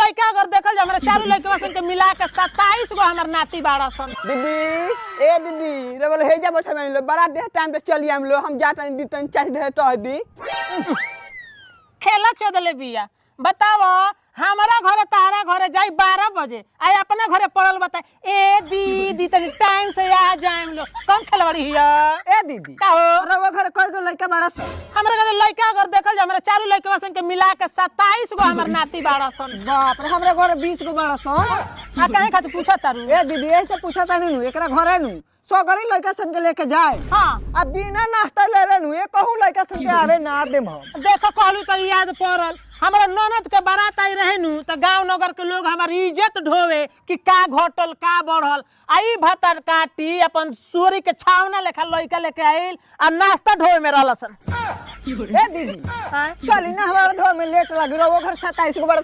लड़का अगर देखल हमरा चारों लड़का सन के मिला के 27 गो हमर नाती बाड़ा सन। दीदी ए दीदी रे बोले हे जा बैठे में लो बड़ा देह टाइम पे चली हम लो हम जाता नहीं दी चाची दे टह दी खेला चोदले बिया। बताओ हमारा घरे तारा घरे जाई 12 बजे आई अपना घरे पड़ल बता ए दीदी तनी टाइम से आ जाएम लो कौन खेलवाड़ी हिया ए दीदी का हो अरे वो घर कोई को लड़का बड़ा सन हमरा घरे लड़का अगर देखल हमरा चारों लड़का सन के मिला के 27 गो हमर नाती बाड़ा सन। बाप रे हमरा घर 20 गो बड़ा सन। आ काहे खातिर पूछा तारू ए दीदी ऐसे पूछा ता नहीं एकरा घरे नु सगरी लड़का सन के लेके जाए हां अब बिना नाश्ता ले ले नु ए कहू लड़का सन के आवे ना देम हम देखो कहलू तो याद पड़ल हमरा ननद के बारात आई रहे नु त गांव नगर के लोग हमर इज्जत ढोवे कि का घटल का बढ़ल आई भतर काटी अपन सोरी के छावना लेखा लइका लेके आइल आ नाश्ता ढोवे में रहलसन। ए दीदी चली ना हमारा घर में लेट लग रहा वो घर 27 गो बड़ा